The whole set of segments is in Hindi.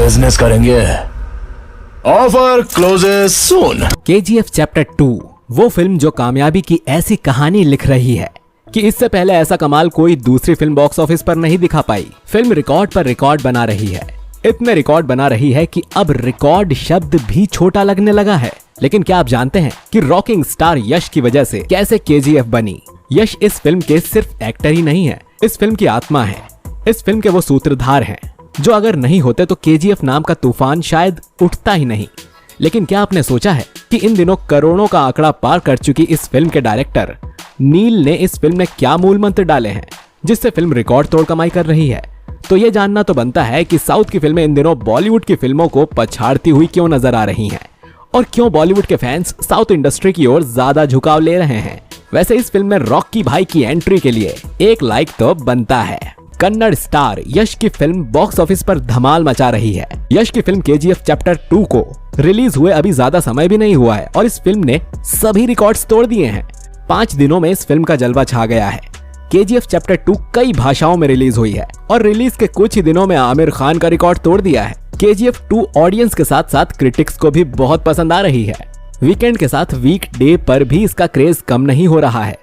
बिजनेस करेंगे। ऑफर क्लोजेस सून। KGF चैप्टर 2 वो फिल्म जो कामयाबी की ऐसी कहानी लिख रही है कि इससे पहले ऐसा कमाल कोई दूसरी फिल्म बॉक्स ऑफिस पर नहीं दिखा पाई। फिल्म रिकॉर्ड पर रिकॉर्ड बना रही है, इतने रिकॉर्ड बना रही है कि अब रिकॉर्ड शब्द भी छोटा लगने लगा है। लेकिन क्या आप जानते हैं कि रॉकिंग स्टार यश की वजह से कैसे KGF बनी? यश इस फिल्म के सिर्फ एक्टर ही नहीं है, इस फिल्म की आत्मा है। इस फिल्म के वो सूत्रधार हैं जो अगर नहीं होते तो KGF नाम का तूफान शायद उठता ही नहीं। लेकिन क्या आपने सोचा है कि इन दिनों करोड़ों का आंकड़ा पार कर चुकी इस फिल्म के डायरेक्टर नील ने इस फिल्म में क्या मूल मंत्र डाले हैं जिससे फिल्म रिकॉर्ड तोड़ कमाई कर रही है? तो ये जानना तो बनता है कि साउथ की फिल्में इन दिनों बॉलीवुड की फिल्मों को पछाड़ती हुई क्यों नजर आ रही हैं और क्यों बॉलीवुड के फैंस साउथ इंडस्ट्री की ओर ज्यादा झुकाव ले रहे हैं। वैसे इस फिल्म में रॉकी भाई की एंट्री के लिए एक लाइक तो बनता है। कन्नड़ स्टार यश की फिल्म बॉक्स ऑफिस पर धमाल मचा रही है। यश की फिल्म KGF चैप्टर 2 को रिलीज हुए अभी ज्यादा समय भी नहीं हुआ है और इस फिल्म ने सभी रिकॉर्ड्स तोड़ दिए हैं। 5 दिनों में इस फिल्म का जलवा छा गया है। KGF चैप्टर 2 कई भाषाओं में रिलीज हुई है और रिलीज के कुछ ही दिनों में आमिर खान का रिकॉर्ड तोड़ दिया है। KGF 2 ऑडियंस के साथ साथ क्रिटिक्स को भी बहुत पसंद आ रही है। वीकेंड के साथ वीक डे पर भी इसका क्रेज कम नहीं हो रहा है।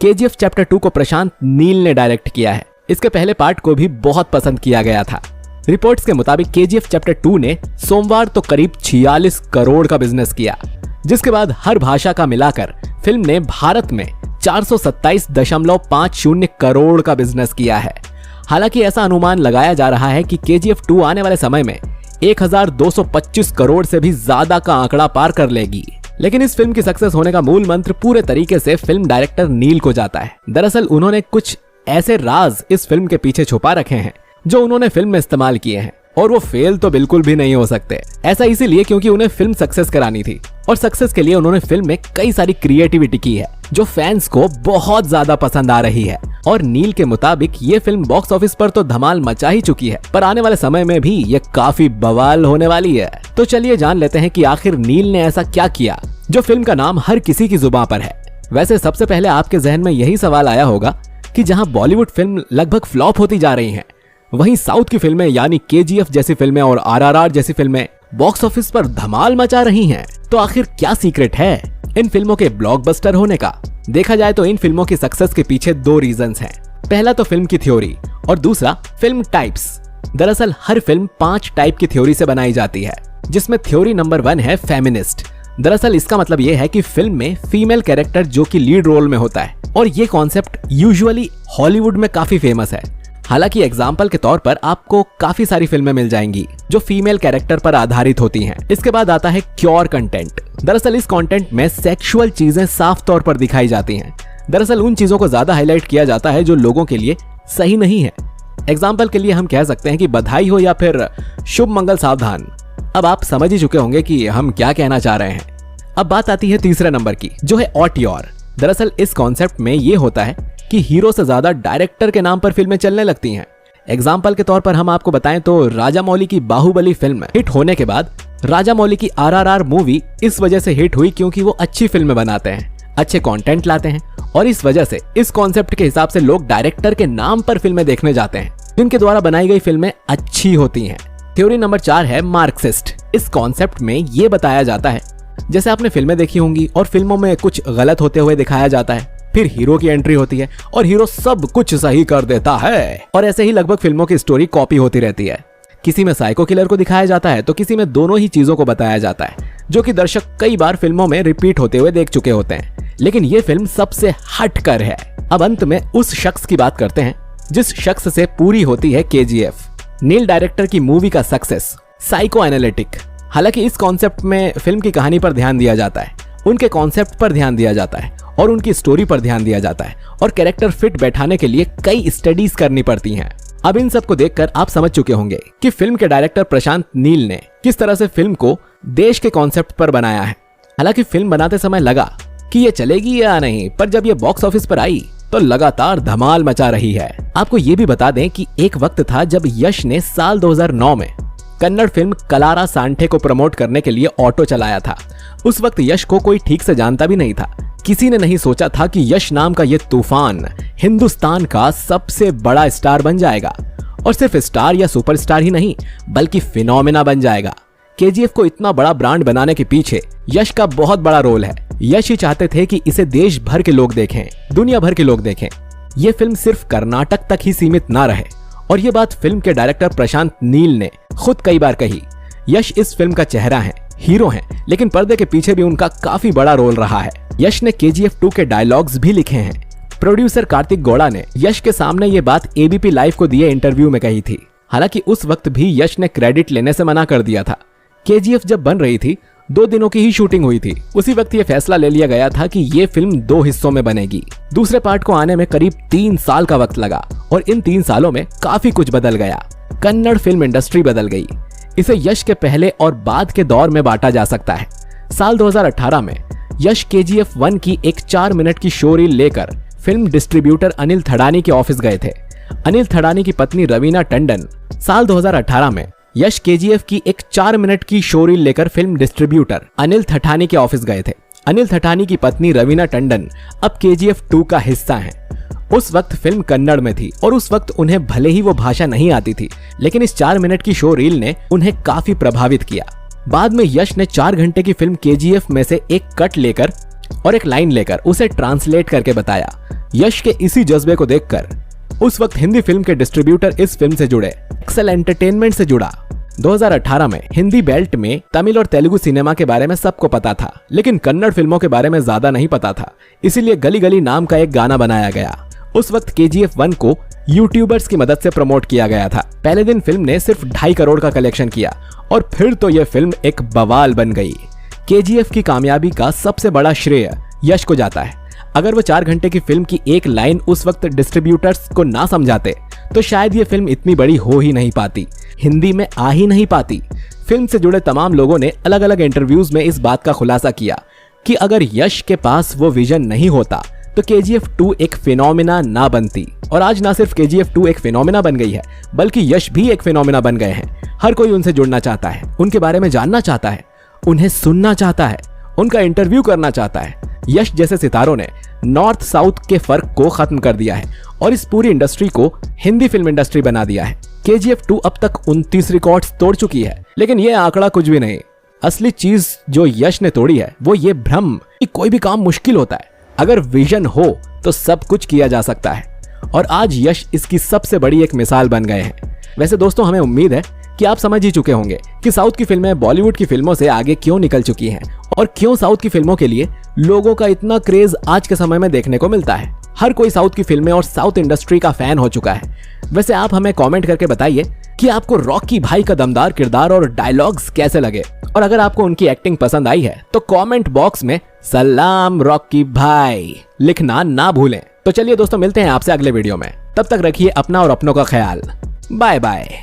KGF चैप्टर 2 को प्रशांत नील ने डायरेक्ट किया है। इसके पहले पार्ट को भी बहुत पसंद किया गया था। रिपोर्ट्स के मुताबिक KGF चैप्टर 2 ने सोमवार तो करीब 46 करोड़ का बिजनेस किया, जिसके बाद हर भाषा का मिलाकर फिल्म ने भारत में 427.50 करोड़ का बिजनेस किया है। हालांकि ऐसा अनुमान लगाया जा रहा है कि KGF 2 आने वाले समय में 1225 करोड़ से भी ज्यादा का आंकड़ा पार कर लेगी। लेकिन इस फिल्म की सक्सेस होने का मूल मंत्र पूरे तरीके से फिल्म डायरेक्टर नील को जाता है। दरअसल उन्होंने कुछ ऐसे राज इस फिल्म के पीछे छुपा रखे हैं जो उन्होंने फिल्म में इस्तेमाल किए हैं और वो फेल तो बिल्कुल भी नहीं हो सकते। ऐसा इसीलिए क्योंकि उन्हें फिल्म सक्सेस करानी थी और सक्सेस के लिए उन्होंने फिल्म में कई सारी क्रिएटिविटी की है जो फैंस को बहुत ज्यादा पसंद आ रही है। और नील के मुताबिक ये फिल्म बॉक्स ऑफिस पर तो धमाल मचा ही चुकी है, पर आने वाले समय में भी ये काफी बवाल होने वाली है। तो चलिए जान लेते हैं कि आखिर नील ने ऐसा क्या किया जो फिल्म का नाम हर किसी की जुबान पर है। वैसे सबसे पहले आपके जहन में यही सवाल आया होगा कि जहां बॉलीवुड फिल्म लगभग फ्लॉप होती जा रही हैं, वहीं साउथ की फिल्में यानी KGF जैसी फिल्में और RRR जैसी फिल्में बॉक्स ऑफिस पर धमाल मचा रही हैं। तो आखिर क्या सीक्रेट है इन फिल्मों के ब्लॉकबस्टर होने का? देखा जाए तो इन फिल्मों की सक्सेस के पीछे 2 रीजंस हैं। पहला तो फिल्म की थ्योरी और दूसरा फिल्म टाइप्स। दरअसल हर फिल्म 5 टाइप की थ्योरी से बनाई जाती है, जिसमें थ्योरी नंबर 1 है फेमिनिस्ट। दरअसल इसका मतलब यह है कि फिल्म में फीमेल कैरेक्टर जो कि लीड रोल में होता है और ये कॉन्सेप्ट यूजुअली हॉलीवुड में काफी फेमस है। हालांकि एग्जाम्पल के तौर पर आपको काफी सारी फिल्में मिल जाएंगी जो फीमेल कैरेक्टर पर आधारित होती हैं। इसके बाद आता है क्योर कंटेंट। दरअसल इस कंटेंट में सेक्सुअल चीजें साफ तौर पर दिखाई जाती हैं। दरअसल उन चीजों को ज्यादा हाईलाइट किया जाता है जो लोगों के लिए सही नहीं है। एग्जाम्पल के लिए हम कह सकते हैं कि बधाई हो या फिर शुभ मंगल सावधान। अब आप समझ ही चुके होंगे कि हम क्या कहना चाह रहे हैं। अब बात आती है तीसरे नंबर की, जो है ऑटियोर। दरअसल इस कॉन्सेप्ट में ये होता है कि हीरो से ज्यादा डायरेक्टर के नाम पर फिल्में चलने लगती हैं। एग्जाम्पल के तौर पर हम आपको बताएं तो राजामौली की बाहुबली फिल्म हिट होने के बाद राजामौली की RRR मूवी इस वजह से हिट हुई क्योंकि वो अच्छी फिल्में बनाते हैं, अच्छे कंटेंट लाते हैं और इस वजह से इस कॉन्सेप्ट के हिसाब से लोग डायरेक्टर के नाम पर फिल्में देखने जाते हैं जिनके द्वारा बनाई गई फिल्में अच्छी होती हैं। थ्योरी नंबर 4 है मार्क्सिस्ट। इस कॉन्सेप्ट में ये बताया जाता है जैसे आपने फिल्में देखी होंगी और फिल्मों में कुछ गलत होते हुए दिखाया जाता है, फिर हीरो की एंट्री होती है और हीरो सब कुछ सही कर देता है और ऐसे ही लगभग फिल्मों की स्टोरी कॉपी होती रहती है। किसी में साइको किलर को दिखाया जाता है तो किसी में दोनों ही चीजों को बताया जाता है, जो कि दर्शक कई बार फिल्मों में रिपीट होते हुए देख चुके होते हैं। लेकिन ये फिल्म सबसे हटकर है। अब अंत में उस शख्स की बात करते हैं जिस शख्स से पूरी होती है KGF। नील डायरेक्टर की मूवी का सक्सेस साइको एनालिटिक। हालांकि इस कॉन्सेप्ट में फिल्म की कहानी पर ध्यान दिया जाता है, उनके कॉन्सेप्ट पर ध्यान दिया जाता है और उनकी स्टोरी पर ध्यान दिया जाता है और कैरेक्टर फिट बैठाने के लिए कई स्टडीज करनी पड़ती हैं। अब इन सब को देखकर आप समझ चुके होंगे कि फिल्म के डायरेक्टर प्रशांत नील ने किस तरह से फिल्म को देश के कॉन्सेप्ट पर बनाया है। हालांकि फिल्म बनाते समय लगा कि ये चलेगी या नहीं, पर जब ये बॉक्स ऑफिस पर आई तो लगातार धमाल मचा रही है। आपको ये भी बता दें कि एक वक्त था जब यश ने साल 2009 में कन्नड़ फिल्म कलारा सांठे को प्रमोट करने के लिए ऑटो चलाया था। उस वक्त यश को कोई ठीक से जानता भी नहीं था। किसी ने नहीं सोचा था कि यश नाम का ये तूफान हिंदुस्तान का सबसे बड़ा स्टार बन जाएगा और सिर्फ स्टार या सुपरस्टार ही नहीं बल्कि फिनोमेना बन जाएगा। केजीएफ को इतना बड़ा ब्रांड बनाने के पीछे यश का बहुत बड़ा रोल है। यश ही चाहते थे कि इसे देश भर के लोग देखें, दुनिया भर के लोग देखें। ये फिल्म सिर्फ कर्नाटक तक ही सीमित ना रहे, और ये बात फिल्म के डायरेक्टर प्रशांत नील ने खुद कई बार कही। यश इस फिल्म का चेहरा है, हीरो हैं, लेकिन पर्दे के पीछे भी उनका काफी बड़ा रोल रहा है। यश ने केजीएफ 2 के डायलॉग्स भी लिखे हैं। प्रोड्यूसर कार्तिक गौड़ा ने यश के सामने ये बात एबीपी लाइव को दिए इंटरव्यू में कही थी। हालांकि उस वक्त भी यश ने क्रेडिट लेने से मना कर दिया था। केजीएफ जब बन रही थी 2 दिनों की ही शूटिंग हुई थी। उसी वक्त ये फैसला ले लिया गया था कि ये फिल्म 2 हिस्सों में बनेगी। दूसरे पार्ट को आने में करीब 3 साल का वक्त लगा और इन 3 सालों में काफी कुछ बदल गया। कन्नड़ फिल्म इंडस्ट्री बदल गई। इसे यश के पहले और बाद के दौर में बांटा जा सकता है। साल 2018 में यश केजीएफ 1 की एक 4 मिनट की शो रील लेकर फिल्म डिस्ट्रीब्यूटर अनिल थड़ानी के ऑफिस गए थे। अनिल थड़ानी की पत्नी रवीना टंडन साल 2018 में यश केजीएफ की एक 4 मिनट की शो रील लेकर फिल्म डिस्ट्रीब्यूटर अनिल थड़ानी के ऑफिस गए थे। अनिल थड़ानी की पत्नी रवीना टंडन अब केजीएफ 2 का हिस्सा हैं। उस वक्त फिल्म कन्नड़ में थी और उस वक्त उन्हें भले ही वो भाषा नहीं आती थी, लेकिन इस 4 मिनट की शो रील ने उन्हें काफी प्रभावित किया। बाद में यश ने 4 घंटे की फिल्म केजीएफ में से एक कट लेकर और एक लाइन लेकर उसे ट्रांसलेट करके बताया। यश के इसी जज्बे को देखकर उस वक्त हिंदी फिल्म के डिस्ट्रीब्यूटर इस फिल्म से जुड़े। एक्सेल एंटरटेनमेंट से जुड़ा। 2018 में हिंदी बेल्ट में तमिल और तेलुगु सिनेमा के बारे में सबको पता था, लेकिन कन्नड़ फिल्मों के बारे में ज्यादा नहीं पता था। इसीलिए गली गली नाम का एक गाना बनाया गया। उस वक्त केजीएफ 1 को यूट्यूबर्स की मदद से प्रमोट किया गया था। पहले दिन फिल्म ने सिर्फ 2.5 करोड़ का कलेक्शन किया और फिर तो यह फिल्म एक बवाल बन गई। केजीएफ की कामयाबी का सबसे बड़ा श्रेय यश को जाता है। अगर वो 4 घंटे की फिल्म की एक लाइन उस वक्त डिस्ट्रीब्यूटर्स को ना समझाते तो शायद ये फिल्म इतनी बड़ी हो ही नहीं पाती, हिंदी में आ ही नहीं पाती। फिल्म से जुड़े तमाम लोगों ने अलग अलग इंटरव्यूज में इस बात का खुलासा किया कि अगर यश के पास वो विजन नहीं होता तो केजीएफ 2 एक फिनोमेना ना बनती। और आज ना सिर्फ केजीएफ 2 एक फिनोमेना बन गई है, बल्कि यश भी एक फिनोमेना बन गए हैं। हर कोई उनसे जुड़ना चाहता है, उनके बारे में जानना चाहता है, उन्हें सुनना चाहता है, उनका इंटरव्यू करना चाहता है। यश जैसे सितारों ने नॉर्थ साउथ के फर्क को खत्म कर दिया है और इस पूरी इंडस्ट्री को हिंदी फिल्म इंडस्ट्री बना दिया है। केजीएफ 2 अब तक 29 रिकॉर्ड्स तोड़ चुकी है, लेकिन ये आंकड़ा कुछ भी नहीं। असली चीज जो यश ने तोड़ी है वो ये भ्रम कि कोई भी काम मुश्किल होता है। अगर विजन हो तो सब कुछ किया जा सकता है, और आज यश इसकी सबसे बड़ी एक मिसाल बन गए हैं। वैसे दोस्तों, हमें उम्मीद है कि आप समझ ही चुके होंगे कि साउथ की फिल्में बॉलीवुड की फिल्मों से आगे क्यों निकल चुकी हैं और क्यों साउथ की फिल्मों के लिए लोगों का इतना क्रेज आज के समय में देखने को मिलता है। हर कोई साउथ की फिल्में और साउथ इंडस्ट्री का फैन हो चुका है। वैसे आप हमें कमेंट करके बताइए कि आपको रॉकी भाई का दमदार किरदार और डायलॉग्स कैसे लगे, और अगर आपको उनकी एक्टिंग पसंद आई है तो कमेंट बॉक्स में सलाम रॉकी भाई लिखना ना भूलें। तो चलिए दोस्तों, मिलते हैं आपसे अगले वीडियो में। तब तक रखिए अपना और अपनों का ख्याल। Bye bye.